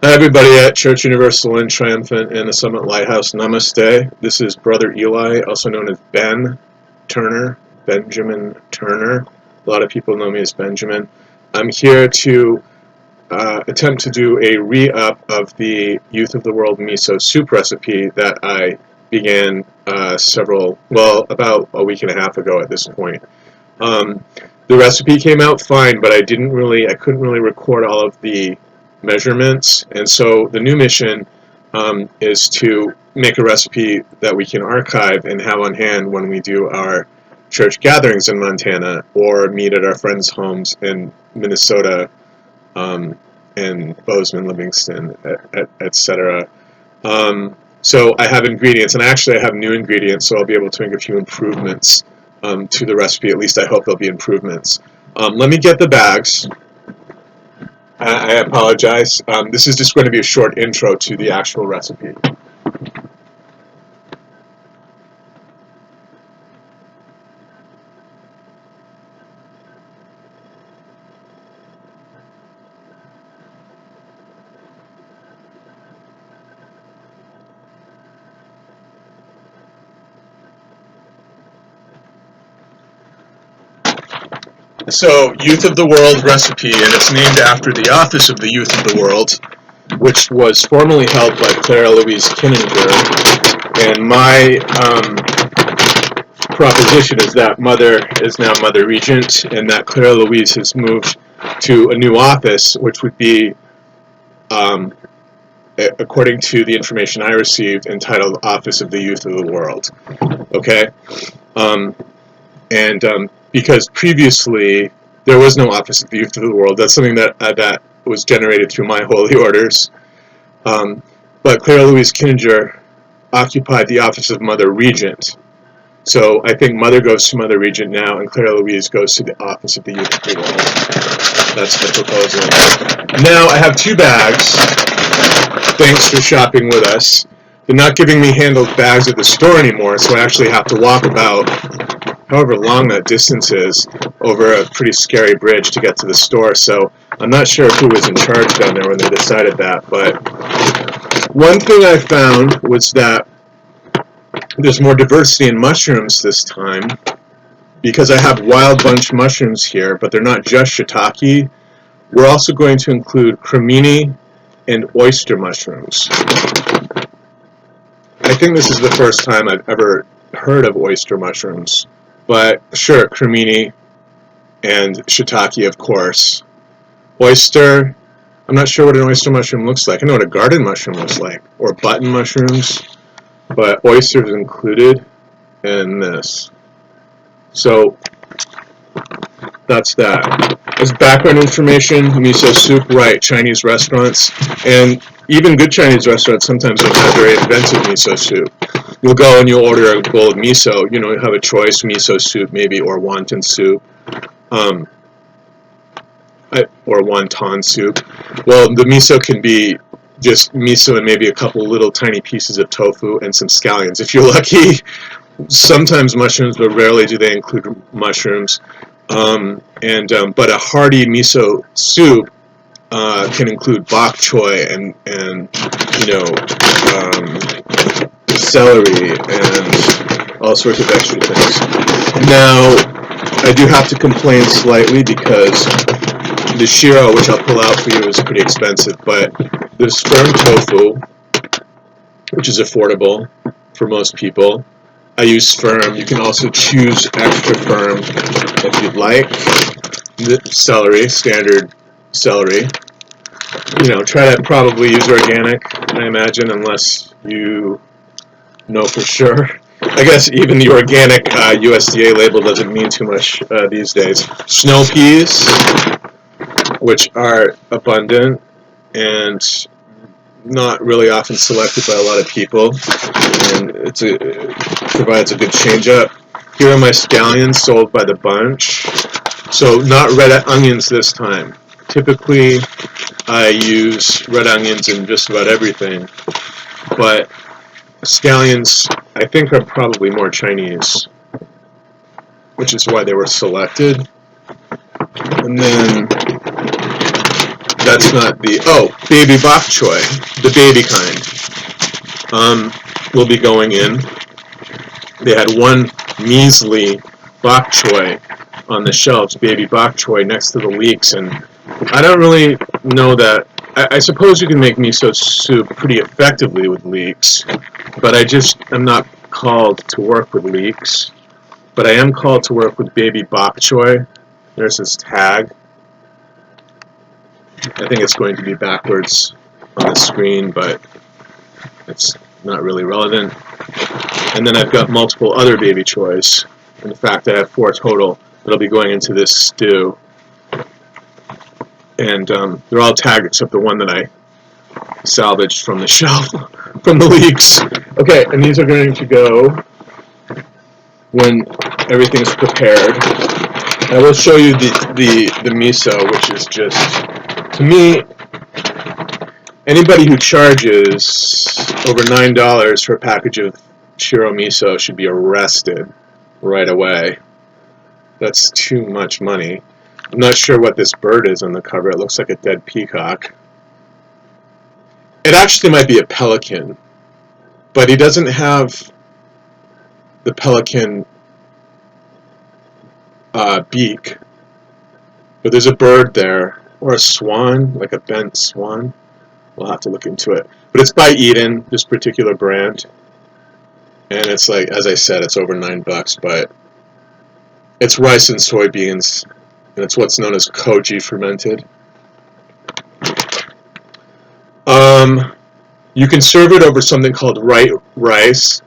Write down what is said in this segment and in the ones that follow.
Hi everybody at Church Universal and Triumphant and the Summit Lighthouse. Namaste. This is Brother Eli, also known as Ben Turner, Benjamin Turner. A lot of people know me as Benjamin. I'm here to attempt to do a re-up of the Youth of the World Miso soup recipe that I began about a week and a half ago at this point. The recipe came out fine, but I couldn't really record all of the measurements, and so the new mission is to make a recipe that we can archive and have on hand when we do our church gatherings in Montana or meet at our friends' homes in Minnesota and Bozeman, Livingston, etc. So I have ingredients, and actually I have new ingredients, so I'll be able to make a few improvements to the recipe. At least I hope there'll be improvements. Let me get the bags. I apologize. This is just going to be a short intro to the actual recipe. So, Youth of the World recipe, and it's named after the office of the Youth of the World, which was formerly held by Clara Louise Kinninger. And my proposition is that Mother is now Mother Regent, and that Clara Louise has moved to a new office, which would be, according to the information I received, entitled Office of the Youth of the World. Okay? Because previously there was no Office of the Youth of the World. That's something that was generated through my holy orders. But Clara Louise Kinninger occupied the office of Mother Regent. So I think Mother goes to Mother Regent now, and Clara Louise goes to the Office of the Youth of the World. That's the proposal. Now I have two bags. Thanks for shopping with us. They're not giving me handled bags at the store anymore, so I actually have to walk about however long that distance is over a pretty scary bridge to get to the store. So I'm not sure who was in charge down there when they decided that, but one thing I found was that there's more diversity in mushrooms this time, because I have wild bunch mushrooms here, but they're not just shiitake. We're also going to include cremini and oyster mushrooms. I think this is the first time I've ever heard of oyster mushrooms, but sure, cremini and shiitake, of course. Oyster, I'm not sure what an oyster mushroom looks like. I know what a garden mushroom looks like, or button mushrooms, but oysters included in this. So that's that. As background information, miso soup, right, Chinese restaurants, and even good Chinese restaurants sometimes will have very inventive miso soup. You'll go and you'll order a bowl of miso, you have a choice, miso soup maybe, or wonton soup, or wonton soup. Well, the miso can be just miso and maybe a couple little tiny pieces of tofu and some scallions. If you're lucky, sometimes mushrooms, but rarely do they include mushrooms. But a hearty miso soup can include bok choy and celery and all sorts of extra things. Now, I do have to complain slightly because the shiro, which I'll pull out for you, is pretty expensive, but there's firm tofu, which is affordable for most people. I use firm. You can also choose extra firm if you'd like. The celery, standard celery. Try to probably use organic, I imagine, unless you know for sure. I guess even the organic USDA label doesn't mean too much these days. Snow peas, which are abundant and not really often selected by a lot of people, and it provides a good change up. Here are my scallions sold by the bunch. So not red onions this time. Typically I use red onions in just about everything, but scallions I think are probably more Chinese, which is why they were selected. And then that's not the, oh, baby bok choy, the baby kind, will be going in. They had one measly bok choy on the shelves, baby bok choy, next to the leeks, and I don't really know that. I suppose you can make miso soup pretty effectively with leeks, but I'm not called to work with leeks. But I am called to work with baby bok choy. There's this tag. I think it's going to be backwards on the screen, but it's not really relevant. And then I've got multiple other baby choys. In fact, I have 4 total that'll be going into this stew. And they're all tagged except the one that I salvaged from the shelf, from the leeks. Okay, and these are going to go when everything's prepared. I will show you the miso, which is just, to me, anybody who charges over $9 for a package of shiro miso should be arrested right away. That's too much money. I'm not sure what this bird is on the cover. It looks like a dead peacock. It actually might be a pelican, but he doesn't have the pelican beak. But there's a bird there, or a swan, like a bent swan. We'll have to look into it. But it's by Eden, this particular brand. And it's like, as I said, it's over $9, but it's rice and soybeans, and it's what's known as koji fermented. You can serve it over something called white rice,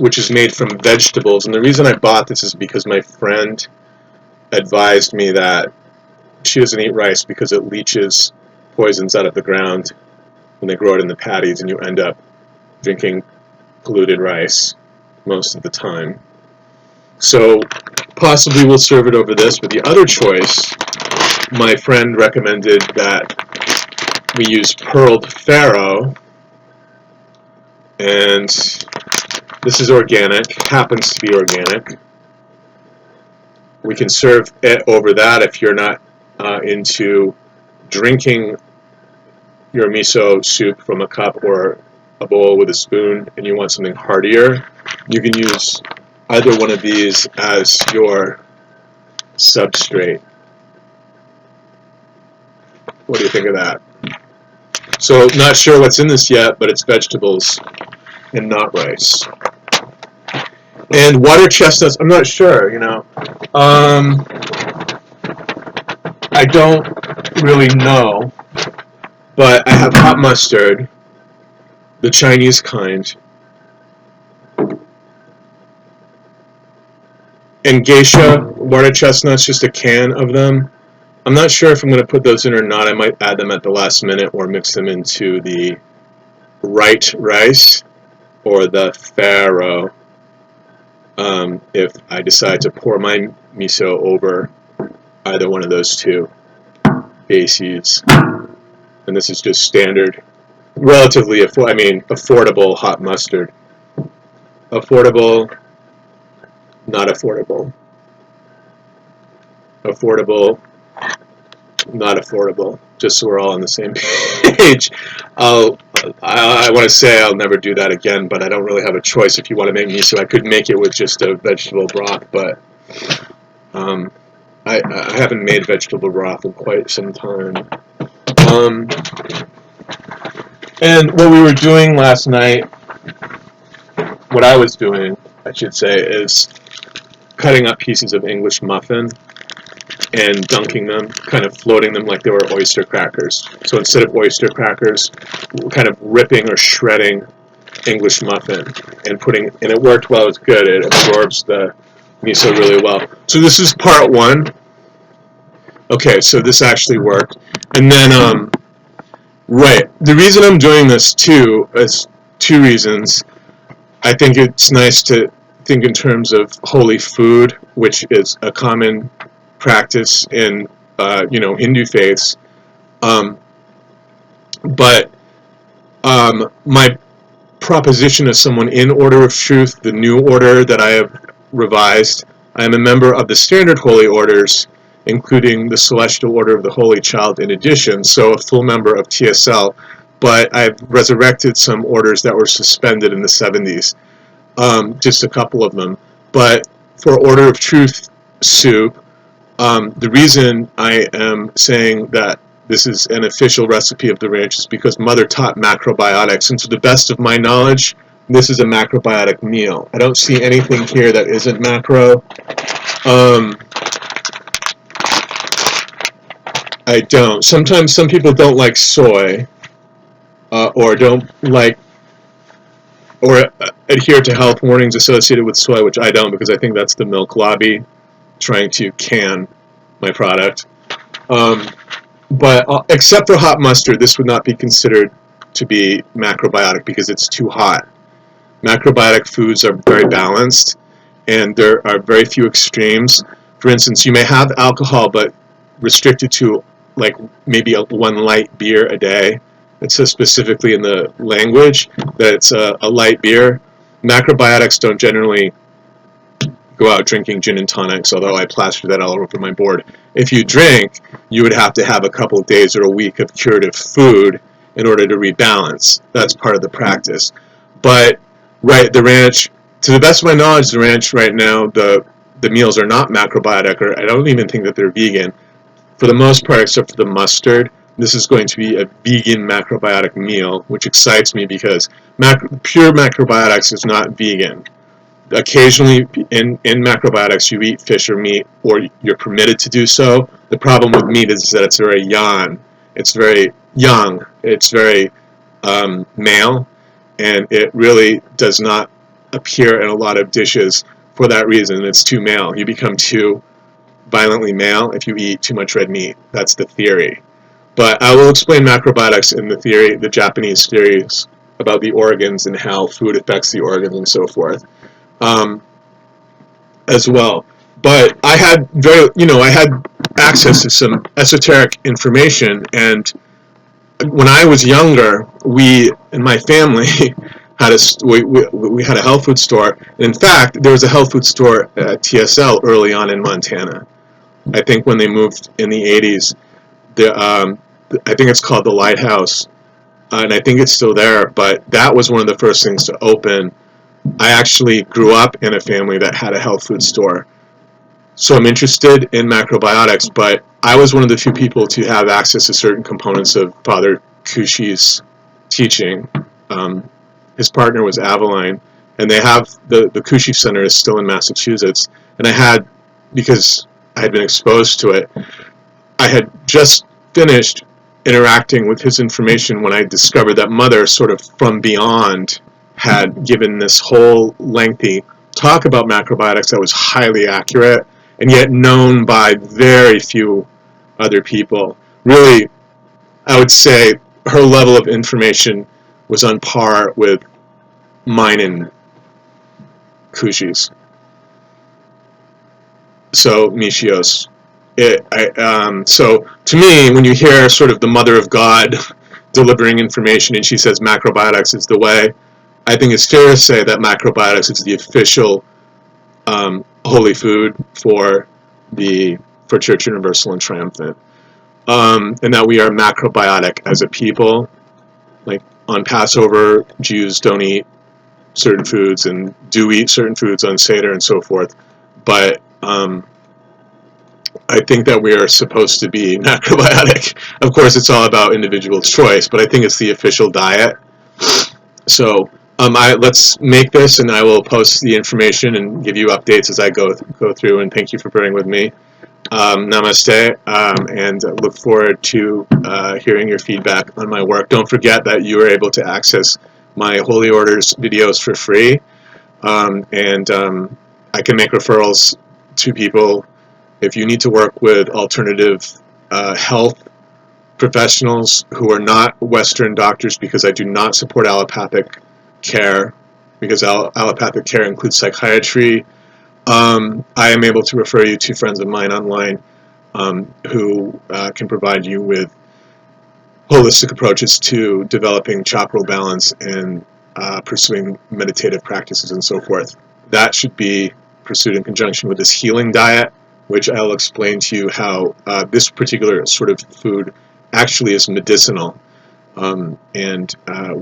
which is made from vegetables. And the reason I bought this is because my friend advised me that she doesn't eat rice because it leaches poisons out of the ground when they grow it in the paddies, and you end up drinking polluted rice most of the time. So possibly we'll serve it over this, but the other choice, my friend recommended that we use pearled farro, and this is organic, happens to be organic. We can serve it over that if you're not into drinking your miso soup from a cup or a bowl with a spoon and you want something heartier. You can use either one of these as your substrate. What do you think of that? So, not sure what's in this yet, but it's vegetables and not rice. And water chestnuts, I'm not sure, you know. I don't really know, but I have hot mustard, the Chinese kind, and geisha water chestnuts, just a can of them. I'm not sure if I'm going to put those in or not. I might add them at the last minute or mix them into the white rice or the farro if I decide to pour my miso over either one of those two bases. And this is just standard, relatively affordable hot mustard. Affordable, not affordable. Affordable, not affordable. Just so we're all on the same page. I want to say I'll never do that again, but I don't really have a choice. If you want to make miso, I could make it with just a vegetable broth, but I haven't made vegetable broth in quite some time. And what we were doing last night, what I was doing, I should say, is cutting up pieces of English muffin and dunking them, kind of floating them like they were oyster crackers. So instead of oyster crackers, kind of ripping or shredding English muffin and it worked well. It's good. It absorbs the miso really well. So this is part one. Okay, so this actually worked. And then, right, the reason I'm doing this too is 2 reasons. I think it's nice to think in terms of holy food, which is a common practice in Hindu faiths, but my proposition as someone in Order of Truth, the new order that I have revised, I am a member of the Standard Holy Orders, including the Celestial Order of the Holy Child in addition, so a full member of TSL, but I've resurrected some orders that were suspended in the 70s, just a couple of them. But for Order of Truth soup, the reason I am saying that this is an official recipe of the ranch is because Mother taught macrobiotics, and to the best of my knowledge, this is a macrobiotic meal. I don't see anything here that isn't macro. I don't. Sometimes some people don't like soy, or don't like, or adhere to health warnings associated with soy, which I don't, because I think that's the milk lobby trying to can my product. But except for hot mustard, this would not be considered to be macrobiotic because it's too hot. Macrobiotic foods are very balanced, and there are very few extremes. For instance, you may have alcohol, but restricted to like maybe one light beer a day. It says specifically in the language that it's a light beer. Macrobiotics don't generally go out drinking gin and tonics, although I plastered that all over my board. If you drink, you would have to have a couple of days or a week of curative food in order to rebalance. That's part of the practice. But right, the ranch, to the best of my knowledge, the ranch right now, the meals are not macrobiotic, or I don't even think that they're vegan. For the most part, except for the mustard, this is going to be a vegan macrobiotic meal, which excites me because pure macrobiotics is not vegan. Occasionally, in macrobiotics, you eat fish or meat, or you're permitted to do so. The problem with meat is that it's very it's very young, it's very male, and it really does not appear in a lot of dishes for that reason. It's too male. You become too violently male if you eat too much red meat. That's the theory. But I will explain macrobiotics in the theory, the Japanese theories about the organs and how food affects the organs and so forth, as well. But I had I had access to some esoteric information, and when I was younger, we in my family had we had a health food store. And in fact, there was a health food store at TSL early on in Montana. I think when they moved in the 80s, I think it's called the Lighthouse, and I think it's still there. But that was one of the first things to open. I actually grew up in a family that had a health food store, so I'm interested in macrobiotics, but I was one of the few people to have access to certain components of Father Kushi's teaching. His partner was Aveline, and they have the Kushi Center is still in Massachusetts, and because I had been exposed to it, I had just finished interacting with his information when I discovered that Mother, sort of from beyond, had given this whole lengthy talk about macrobiotics that was highly accurate and yet known by very few other people. Really, I would say her level of information was on par with mine and Kushi's. So, Michio's. So, to me, when you hear sort of the Mother of God delivering information and she says macrobiotics is the way, I think it's fair to say that macrobiotics is the official holy food for Church Universal and Triumphant, and that we are macrobiotic as a people. Like on Passover, Jews don't eat certain foods and do eat certain foods on Seder and so forth, but I think that we are supposed to be macrobiotic. Of course, it's all about individual choice, but I think it's the official diet. So let's make this, and I will post the information and give you updates as I go through. And thank you for bearing with me. Namaste, and look forward to hearing your feedback on my work. Don't forget that you are able to access my Holy Orders videos for free, and I can make referrals to people if you need to work with alternative health professionals who are not Western doctors, because I do not support allopathic care, because allopathic care includes psychiatry. I am able to refer you to friends of mine online who can provide you with holistic approaches to developing chakral balance and pursuing meditative practices and so forth. That should be pursued in conjunction with this healing diet, which I'll explain to you how this particular sort of food actually is medicinal, and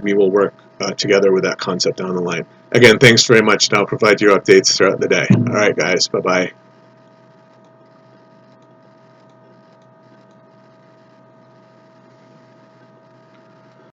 we will work together with that concept down the line. Again, thanks very much, and I'll provide your updates throughout the day. All right, guys, bye-bye.